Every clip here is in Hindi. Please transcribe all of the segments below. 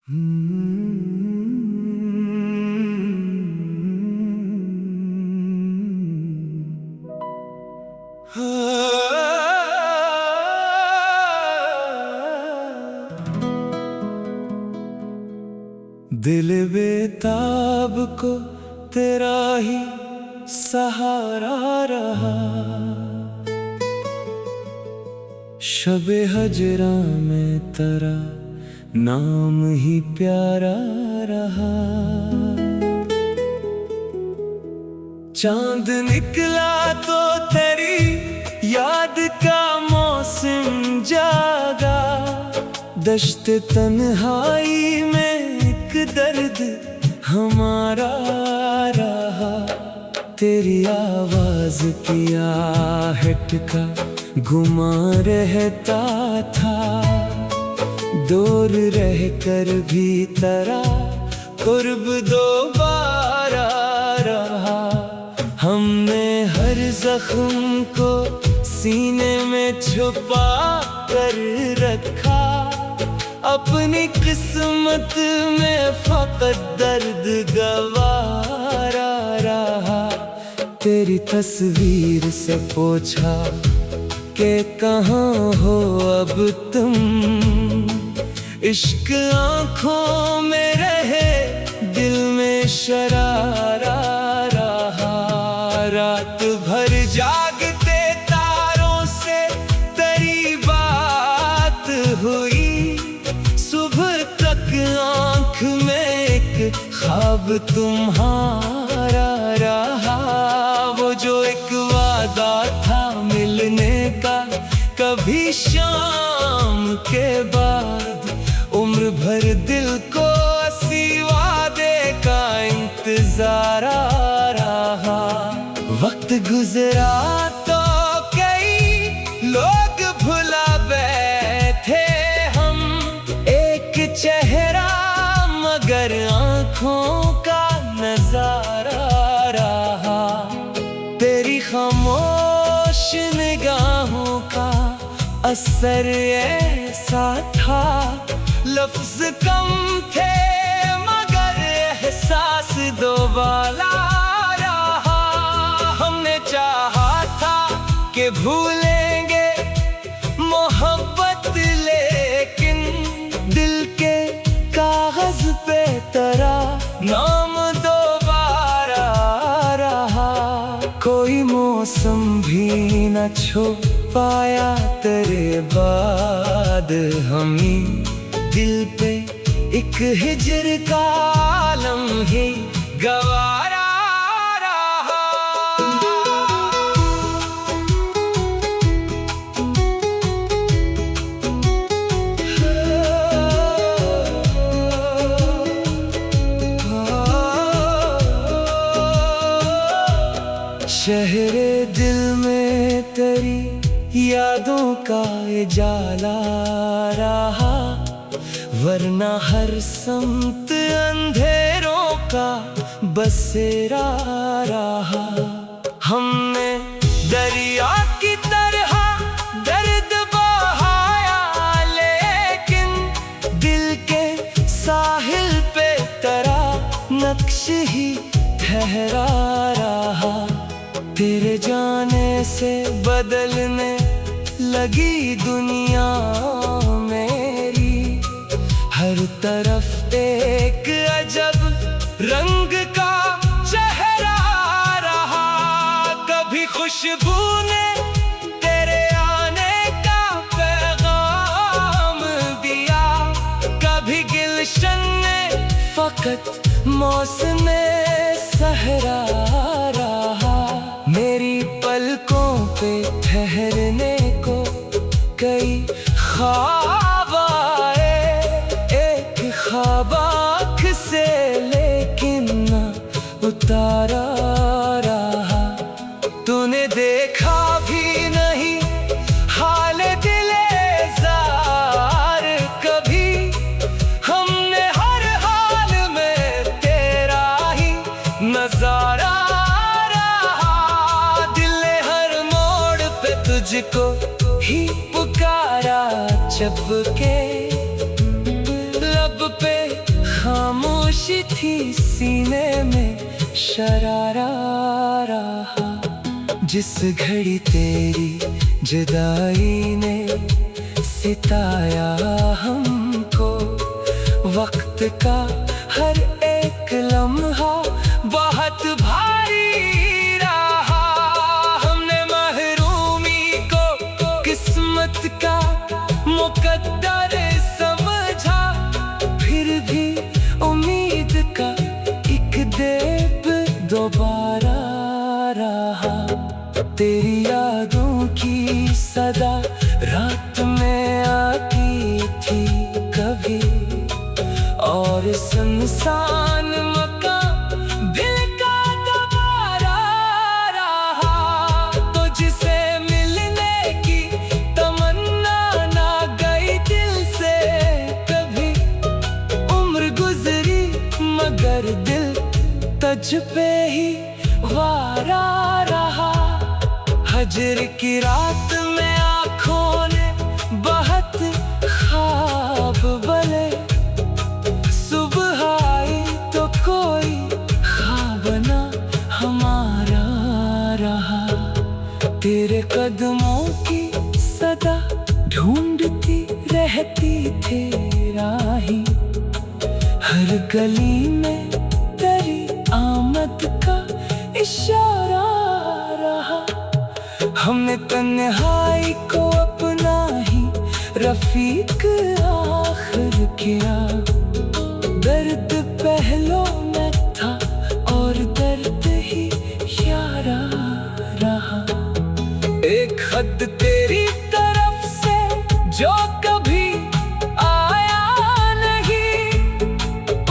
दिल बेताब को तेरा ही सहारा रहा, शबे हजरा में तेरा नाम ही प्यारा रहा। चांद निकला तो तेरी याद का मौसम जागा, दश्त तन्हाई में एक दर्द हमारा रहा। तेरी आवाज की आहट का गुमा रहता था, दूर रह कर भी तेरा कुर्ब दोबारा रहा। हमने हर जख्म को सीने में छुपा कर रखा, अपनी किस्मत में फकत दर्द गवारा रहा। तेरी तस्वीर से पूछा कि कहाँ हो अब तुम, इश्क आँखों में रहे दिल में शरारा रहा। रात भर जागते तारों से तेरी बात हुई, सुबह तक आँख में एक ख्वाब तुम्हारा रहा। वो जो एक वादा था मिलने का कभी शाम के बाद, उम्र भर दिल को इसी वादे का इंतजार रहा। वक्त गुजरा तो कई लोग भुला बैठे हम, एक चेहरा मगर आँखों का नजारा रहा। तेरी खामोश निगाहों का असर ऐसा था, लफ्ज कम थे मगर एहसास दोबारा रहा। हमने चाहा था कि भूलेंगे मोहब्बत, लेकिन दिल के कागज पे तेरा नाम दोबारा रहा। कोई मौसम भी न छू पाया तेरे बाद, हमें दिल पे एक हिजर का आलम ही गवारा रहा। शहरे दिल में तेरी यादों का उजाला रहा, वरना हर समत अंधेरों का बसेरा रहा। हमने दरिया की तरह दर्द बहाया, लेकिन दिल के साहिल पे तेरा नक्श ही ठहरा रहा। तेरे जाने से बदलने लगी दुनिया मेरी, हर तरफ एक अजब रंग का चेहरा रहा। कभी खुशबू ने तेरे आने का पैगाम दिया, कभी गुलशन ने फकत मौसम सहरा रहा। मेरी पलकों पे ठहरने को कई ख्वाब आए, एक ख्वाब आँख से लेकिन न उतारा रहा। तूने देखा भी नहीं हाल दिले जार कभी, हमने हर हाल में तेरा ही नजारा रहा। दिल ने हर मोड़ पे तुझको ही पुकारा, जब के लब पे सीने में शरारा रहा। जिस घड़ी तेरी जुदाई ने सिताया हमको, वक्त का हर एक लम्हा बहुत भारी रहा। हमने महरूमी को किस्मत का मुकद्दर समझा, फिर भी उम्मीद का एक दीप दोबारा रहा। तेरी यादों की सदा रात में आती थी कभी, और सुनसान मकान दिल का दोबारा रहा। तो जिसे मिलने की तमन्ना ना गई दिल से कभी, उम्र गुजरी मगर दिल तुझ पे ही वारा रहा। हजर की रात में आँखों ने बहुत ख्वाब बले, सुबह आई तो कोई ख्वाब ना हमारा रहा। तेरे कदमों की सदा ढूंढती रहती तेरा ही, हर गली में तेरी आमद का इशारा रहा। हमने तन्हाई को अपना ही रफीक आखिर किया। दर्द पहलों में था और दर्द ही यारा रहा। एक खत तेरी तरफ से जो कभी आया नहीं,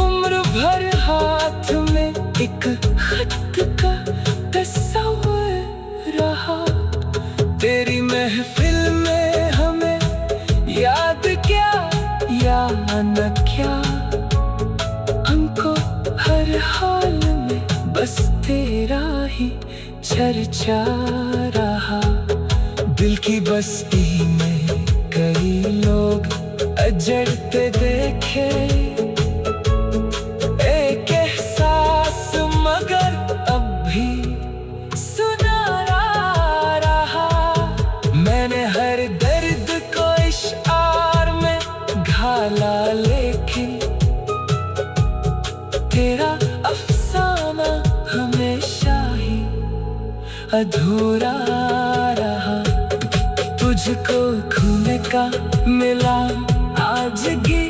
उम्र भर हाथ में एक खत का तस्वीर रहा। तेरी महफिल में हमें याद क्या या न क्या, हमको हर हाल में बस तेरा ही चर्चा रहा। दिल की बस्ती में कई लोग अजड़ते देखे, एक एहसास मगर अब भी सुनारा रहा। मैंने हर दर्द को इशार में घाला, लेकिन तेरा अफसाना हमेशा ही अधूरा रहा। तुझको खोने का मिला आज की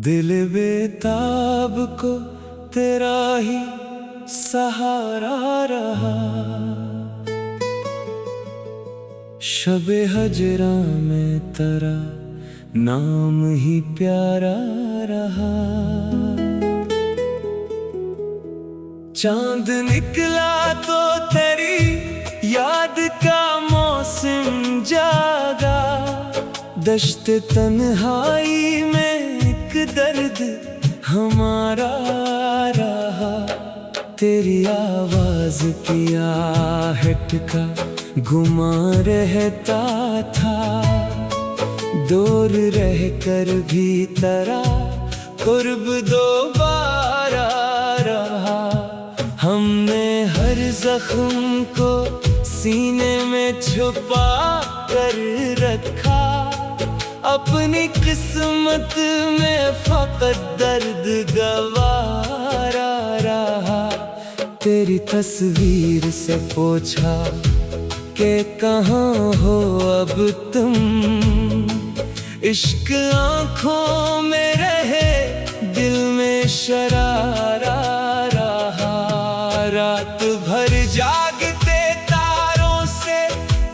दिल बेताब को तेरा ही सहारा रहा। शबे हजरा में तेरा नाम ही प्यारा रहा। चांद निकला तो तेरी याद का मौसम जागा। दश्त तन्हाई में एक दर्द हमारा रहा। तेरी आवाज की आहट का गुमा रहता था, दूर रह कर भी तेरा कुर्ब दोबारा रहा। हमने हर जख्म को सीने में छुपा कर रखा, अपनी किस्मत में फकत दर्द गवारा रहा। तेरी तस्वीर से पूछा कि कहाँ हो अब तुम, इश्क आँखों में रहे दिल में शरारा रहा। रात भर जागते तारों से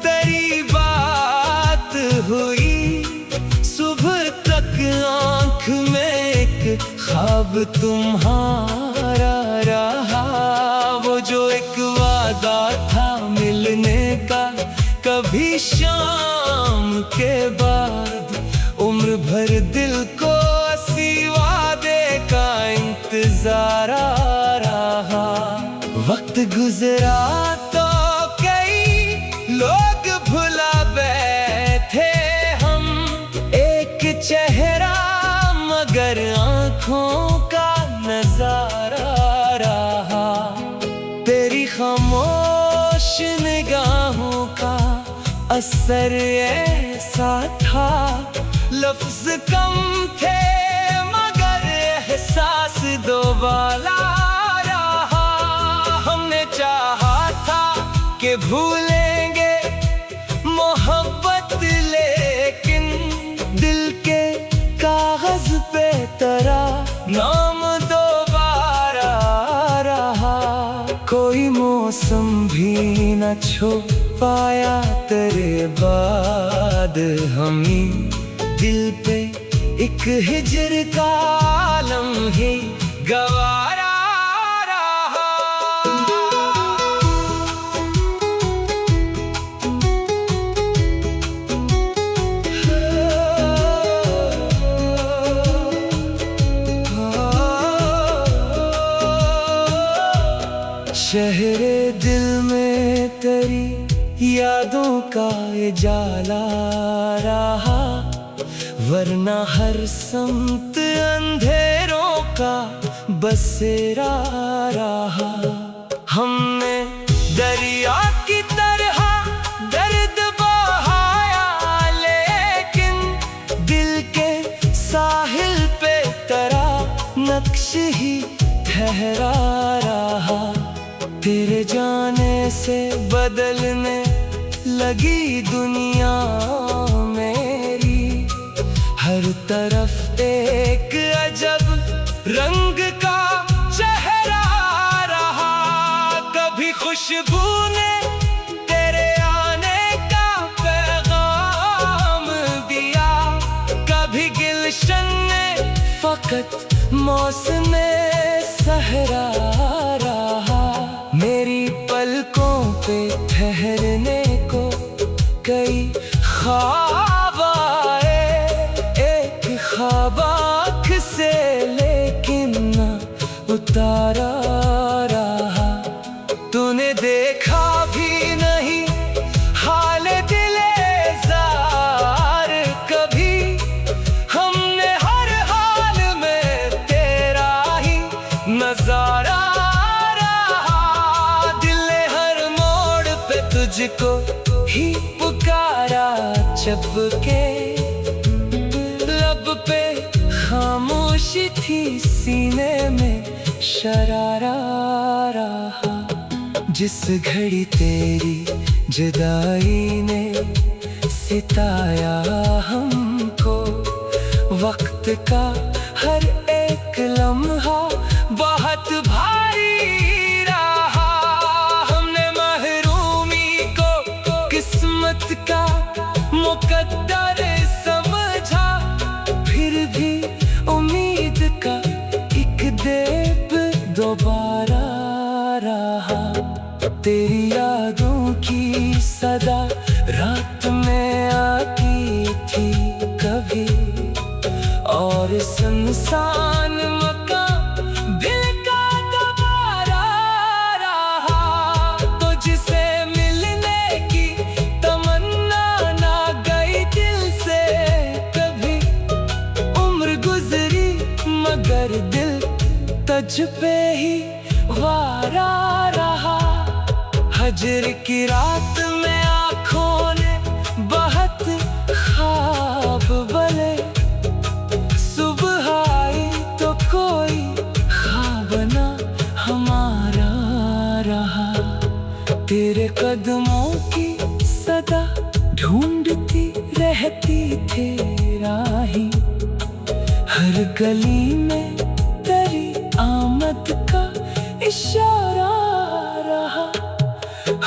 तेरी बात हुई, सुबह तक आँख में एक ख्वाब तुम्हारा रहा। वो जो एक वादा था मिलने का कभी शाम के बाद, उम्र भर दिल को इसी वादे का गुजरा तो कई लोग भुला बैठे हम, एक चेहरा मगर आंखों का नजारा रहा। तेरी खामोश निगाहों का असर ऐसा था, लफ्ज कम थे मगर एहसास दोबारा रहा। हमने चाहा था कि भूलेंगे मोहब्बत, लेकिन दिल के कागज पे तेरा नाम दोबारा रहा। कोई मौसम भी न छू पाया तेरे बाद, हमी दिल पे एक हिजर का आलम ही गवारा रहा। शहरे दिल में तेरी यादों का उजाला रहा, वरना हर समत अंधेरों का बसेरा रहा। हमने दरिया की तरह दर्द बहाया, लेकिन दिल के साहिल पे तेरा नक्श ही ठहरा रहा। तेरे जाने से बदलने लगी दुनिया मेरी, हर तरफ एक अजब रंग का चेहरा रहा। कभी खुशबू ने तेरे आने का पैगाम दिया, कभी गुलशन ने फकत मौसम सहरा रहा। मेरी पलकों पे ठहरने को कई ख्वाब आए, एक ख्वाब आँख से लेकिन न उतारा रहा। तूने देखा भी नहीं हाल दिले जार कभी, हमने हर हाल में तेरा ही नजारा रहा। दिल ने हर मोड़ पे तुझको ही पुकारा, चपके लब पे खामोशी थी, सीने में शरारा रहा। जिस घड़ी तेरी जुदाई ने सिताया हमको, वक्त का हर एक लम्हा बहुत भारी रहा। हमने महरूमी को किस्मत का मुकद्दर समझा, फिर भी उम्मीद का एक देव दोबारा रहा। तेरी यादों की सदा रात में आती थी कभी, और सुनसान मकान दिल का दोबारा रहा। तो जिसे मिलने की तमन्ना ना गई दिल से कभी, उम्र गुजरी मगर दिल तुझ पे ही वारा रहा। हजर की रात में आँखों ने बहुत ख्वाब बले, सुबह आई तो कोई ख्वाब ना हमारा रहा। तेरे कदमों की सदा ढूंढती रहती तेरा ही, हर गली में तेरी आमद का इशारा रहा।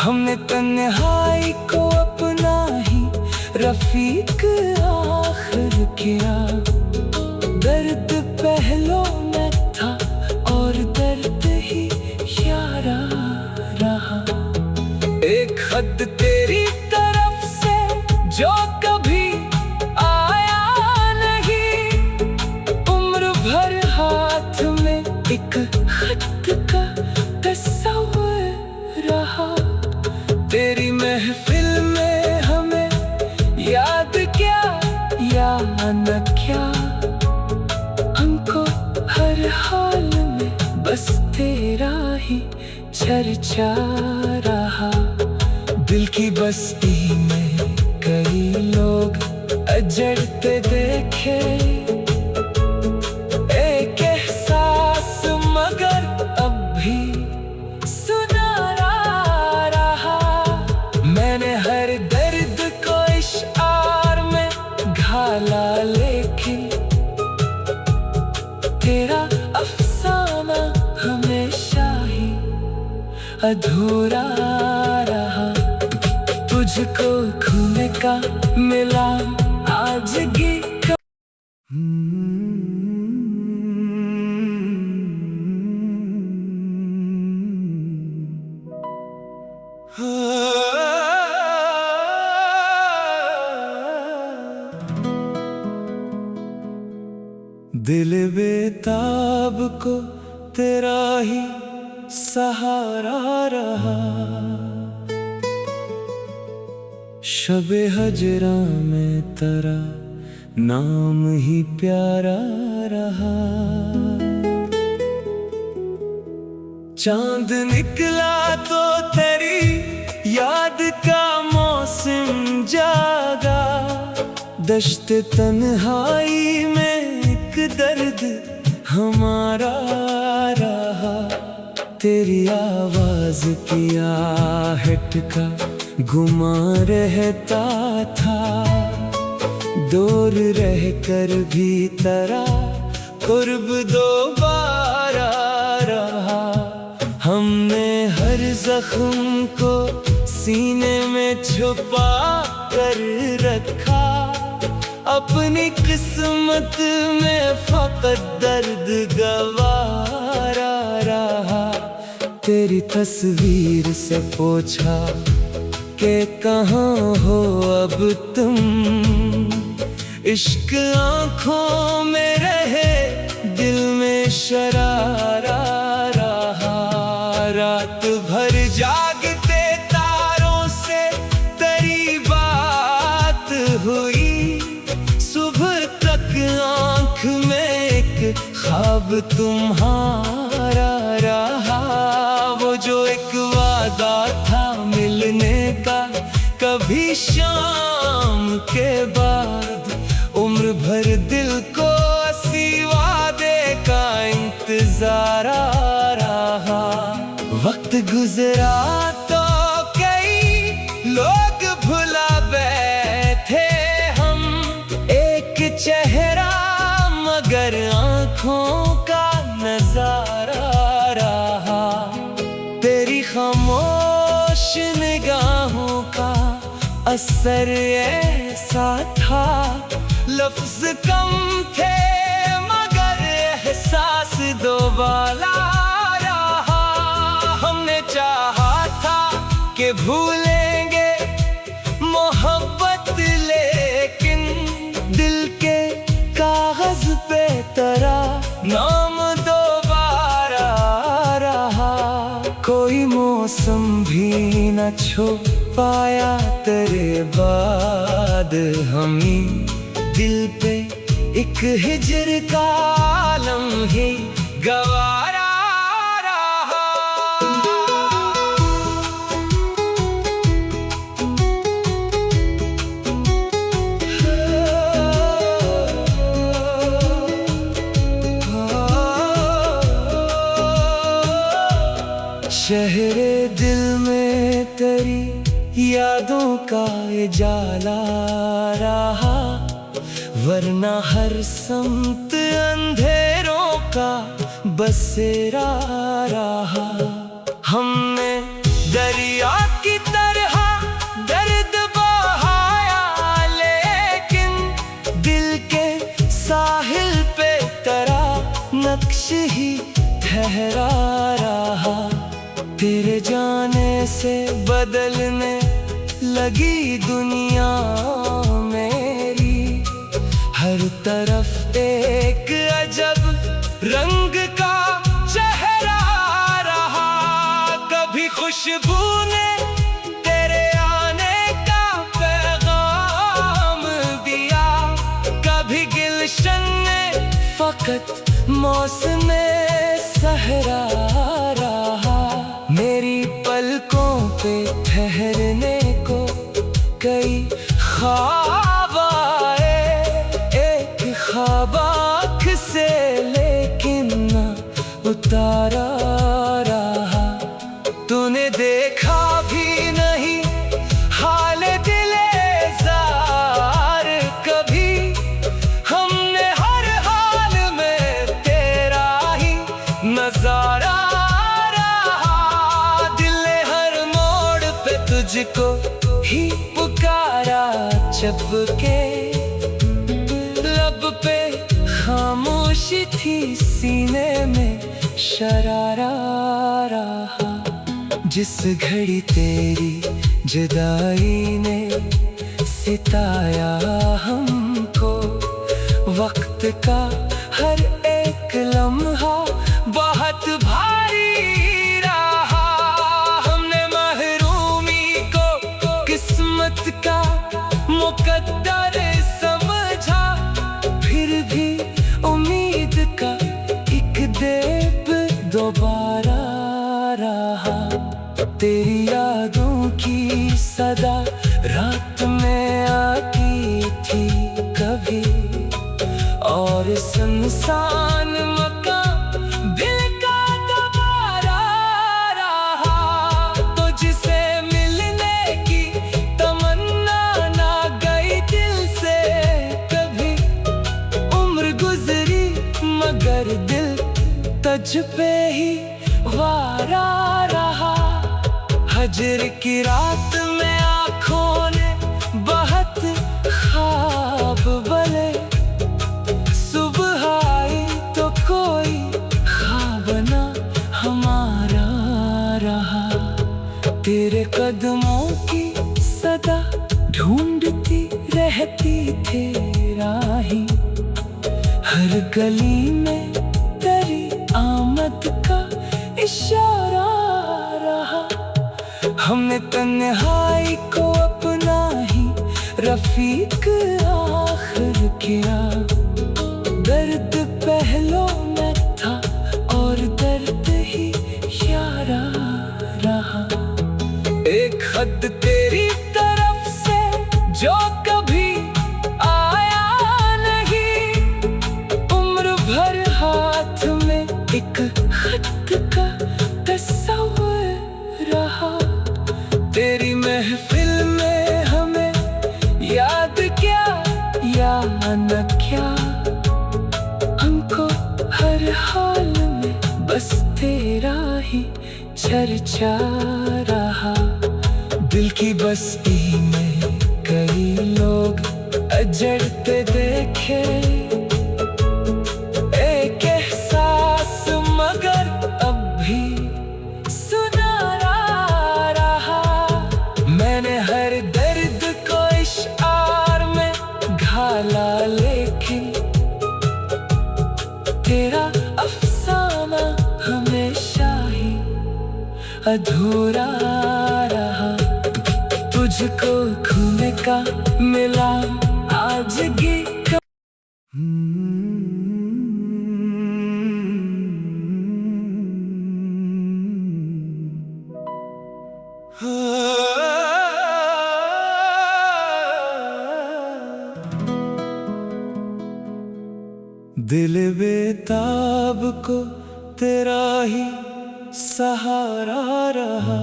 हमने तन्हाई को अपना ही रफीक आखिर किया, दर्द पहलों में था और दर्द ही यारा रहा। एक खत तेरी तरफ से जो कभी आया नहीं, उम्र भर हाथ में एक खत का तस्वीर हर हाल में बस तेरा ही चर्चा रहा। दिल की बस्ती में कई लोग अजड़ते देखे, एक एहसास मगर अब भी सुनारा रहा। मैंने हर दर्द को इश्आर में ढाला, लेकिन तेरा अफसाना हमेशा ही अधूरा रहा। तुझको खोने का मिला आज की दिल बेताब को तेरा ही सहारा रहा। शबे हजरा में तेरा नाम ही प्यारा रहा। चांद निकला तो तेरी याद का मौसम जागा। दश्त तन्हाई में एक दर्द हमारा रहा। तेरी आवाज की आहट का गुमा रहता था। दूर रह कर भी तेरा कुर्ब दोबारा रहा। हमने हर जख्म को सीने में छुपा कर रखा। अपनी किस्मत में फकत दर्द गवारा रहा। तेरी तस्वीर से पूछा कि कहाँ हो अब तुम। इश्क आँखों में रहे, दिल में शरारा रहा। रात भर जागते तारों से तेरी बात हुई। सुबह तक आँख में एक ख्वाब तुम्हारा रहा। वो जो एक वादा था मिलने का कभी शाम के बाद, उम्र भर दिल को इसी वादे का इंतजार रहा। वक्त गुजरा तो कई लोग भुला बैठे हम। एक चेहरा मगर आँखों का नजारा रहा। तेरी खामोश निगाहों का असर ऐसा था। लफ्ज कम थे मगर एहसास दोबारा रहा। हमने चाहा था कि भूलेंगे मोहब्बत, लेकिन दिल के कागज पे तेरा नाम दोबारा रहा। कोई मौसम भी न छू पाया तेरे बाद। हमें दिल पे एक हिजर का आलम ही गवारा रहा। शहरे दिल में तेरी यादों का उजाला रहा। वरना हर समत अंधेरों का बसेरा रहा। हमने दरिया की तरह दर्द बहाया, लेकिन दिल के साहिल पे तेरा नक्श ही ठहरा रहा। तेरे जाने से बदलने लगी दुनिया मेरी। हर तरफ एक अजब रंग का चेहरा रहा। कभी खुशबू ने तेरे आने का पैगाम दिया, कभी गिलशन ने वक्त मौसम सहरा रहा, मेरी पलकों पे ठहरने को कई ख्वाब आए। एक ख्वाब आँख से लेकिन न उतारा रहा, तूने देखा भी नहीं हाल दिले ज़ार कभी। हमने हर हाल में तेरा ही नजारा रहा, दिल ने हर मोड़ पे तुझको ही पुकारा। चपके लब पे खामोशी थी, सीने में शरारा रहा। जिस घड़ी तेरी जुदाई ने सिताया हमको, वक्त का हर एक लम्हा बहुत भारी रहा। हमने महरूमी को किस्मत का मुकद्दर समझा, फिर भी उम्मीद का एक दीप दोबारा रहा। तेरी यादों की सदा रात में आती थी कभी, और सुनसान मकान दिल का दोबारा रहा। तुझसे मिलने की तमन्ना ना गई दिल से कभी, उम्र गुजरी मगर दिल तुझ पे ही वारा रहा। हजर की रात में आँखों ने बहुत ख्वाब बले, सुबह आई तो कोई ख्वाब ना हमारा रहा। तेरे कदमों की सदा ढूंढती रहती तेरा ही, हर गली में तेरी आमद का इशारा रहा। हमने तन्हाई को अपना ही रफीक आखिर किया, दर्द पहलों में था और दर्द ही यारा रहा। एक खत तेरी तरफ से जो कभी आया नहीं, उम्र भर हाथ में एक खत का तस्वीर रहा। तेरी महफिल में हमें याद क्या या न क्या, हमको हर हाल में बस तेरा ही चर्चा रहा। दिल की बस्ती में कई लोग अजड़ते देखे, एक एहसास मगर अब भी सुनारा रहा। मैंने हर दर्द को इशार में घाला, लेकिन तेरा अफसाना हमेशा ही अधूरा रहा। तुझको खोने का मिला आज की दिल बेताब को तेरा ही सहारा रहा।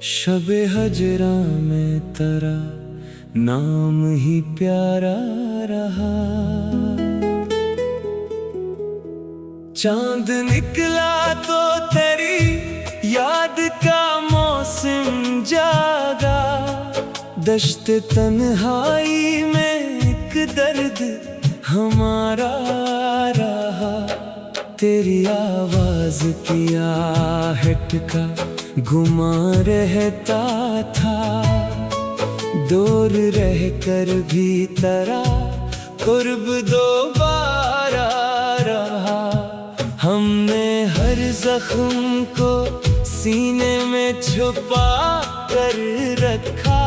शबे हजरा में तेरा नाम ही प्यारा रहा। चांद निकला तो तेरी याद का मौसम जागा, दश्त तन्हाई में एक दर्द हमारा रहा। तेरी आवाज की आहट का गुमा रहता था, दूर रहकर भी तेरा कुर्ब दोबारा रहा। हमने हर जख्म को सीने में छुपा कर रखा,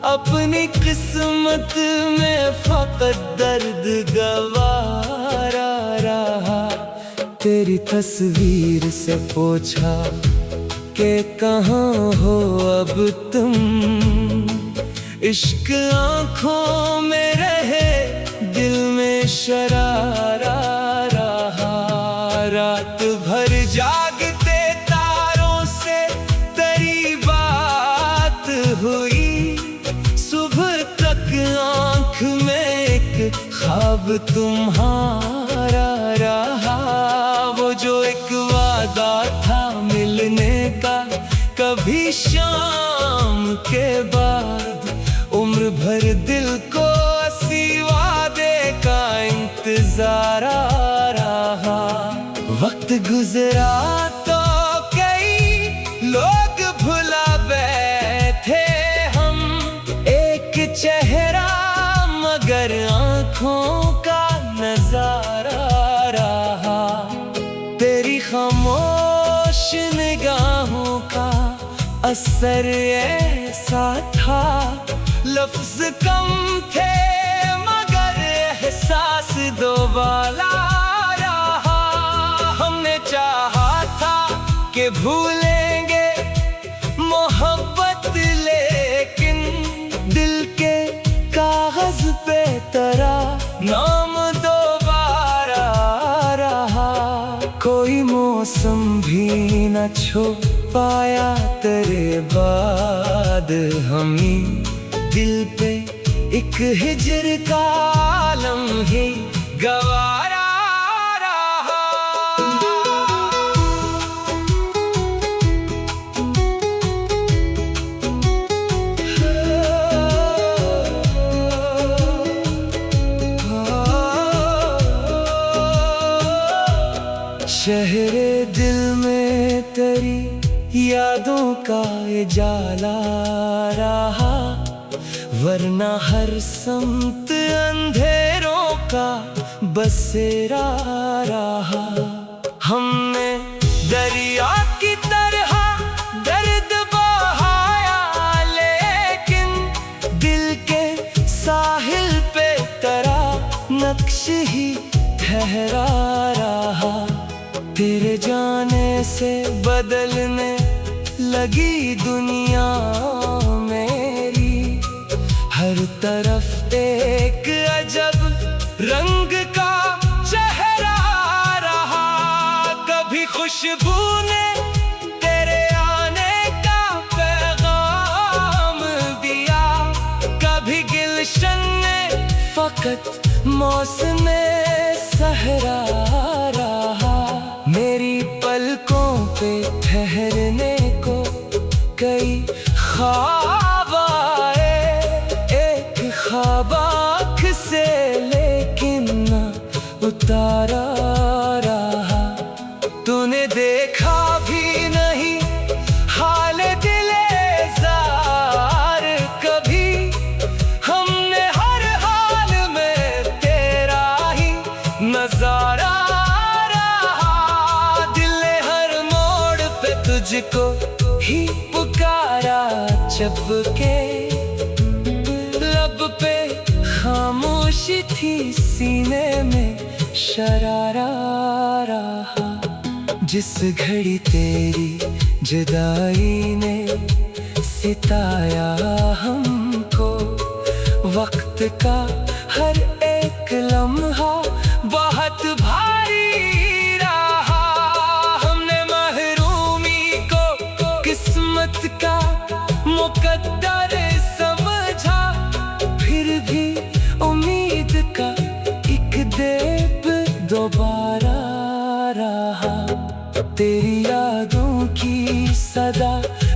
अपनी किस्मत में फकत दर्द गवारा रहा। तेरी तस्वीर से पूछा कि कहाँ हो अब तुम, इश्क आँखों में रहे दिल में शरारा रहा। रात भर जागते तारों से तेरी बात हुई, सुबह तक आँख में एक ख्वाब तुम्हारा रहा। वो जो एक वादा था मिलने का कभी शाम के बाद, उम्र भर दिल को इसी वादे का इंतजार रहा। वक्त गुजरा तो कई लोग भुला बैठे हम, एक चेहरा मगर आँखों का नजारा रहा। तेरी खामोश निगाहों का असर ऐसा था, लफ्ज कम थे मगर एहसास दोबारा रहा। हमने चाहा था कि भूलेंगे मोहब्बत, लेकिन दिल के कागज पे तेरा नाम दोबारा रहा। कोई मौसम भी न छू पाया तेरे बाद, हमें दिल पे एक हिजर का आलम ही गवारा रहा। शहरे दिल में तेरी यादों का उजाला रहा, वरना हर समत अंधेरों का बसेरा रहा। हमने दरिया की तरह दर्द बहाया, लेकिन दिल के साहिल पे तेरा नक्श ही ठहरा रहा। तेरे जाने से बदलने लगी दुनिया मेरी, हर तरफ एक अजब रंग का चेहरा रहा। कभी खुशबू ने तेरे आने का पैगाम दिया, कभी गुलशन ने फकत मौसम सहरा रहा। मेरी पलकों पे ठहरने को कई ख्वाब आए, एक ख्वाब आँख से लेकिन न उतारा रहा। तूने देखा भी नहीं हाल दिले जार कभी, हमने हर हाल में तेरा ही नजारा रहा। दिल ने हर मोड़ पे तुझको ही पुकारा, चपके लब पे खामोशी थी, सीने में शरारा रहा। जिस घड़ी तेरी जुदाई ने सिताया हमको, वक्त का हर एक लम्हा बहुत भारी रहा। हमने महरूमी को किस्मत का मुकद्दर समझा, फिर भी उम्मीद का एक दीप दोबारा रहा। तेरी यादों की सदा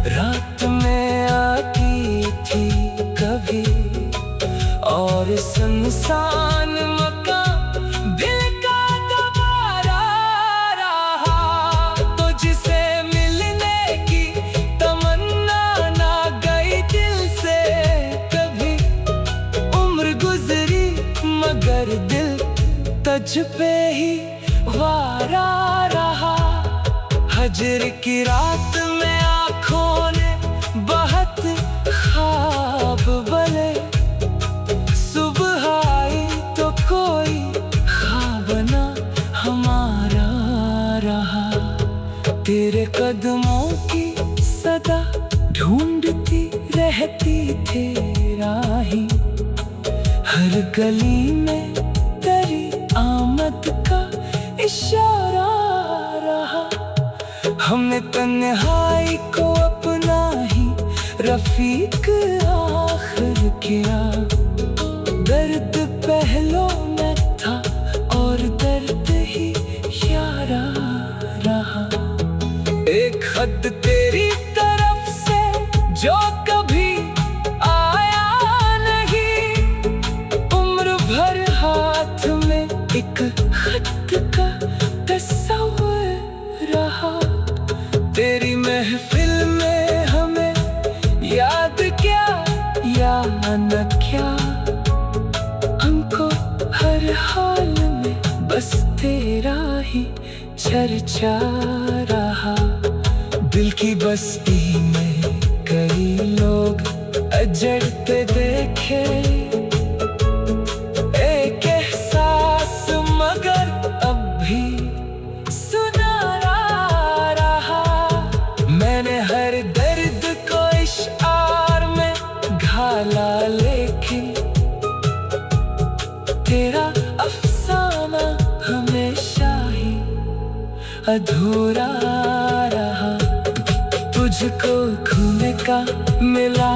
रात में आती थी कभी, और सुनसान मकान दिल का दोबारा रहा। तो जिसे मिलने की तमन्ना ना गई दिल से कभी, उम्र गुजरी मगर दिल तुझ पे ही वारा रहा। हजर की रात में आँखों ने बहुत ख्वाब बले, सुबह आई तो गली में तेरी आमद का इशारा रहा। हमने तन्हाई को अपना ही रफीक आखिर किया। दर्द पहलों में था और दर्द ही यारा रहा। एक खत तेरी तरफ से जो कभी आया नहीं, उम्र भर हाथ में एक खत का तस्वीर रहा। तेरी महफिल में हमें याद क्या या न क्या, हमको हर हाल में बस तेरा ही चर्चा रहा। दिल की बस्ती में कई लोग अजड़ते देखे, एक एहसास मगर अब भी सुनारा रहा। मैंने हर दर्द को इशार में घाला, लेकिन तेरा अफसाना हमेशा ही अधूरा रहा। तुझको खोने का मिला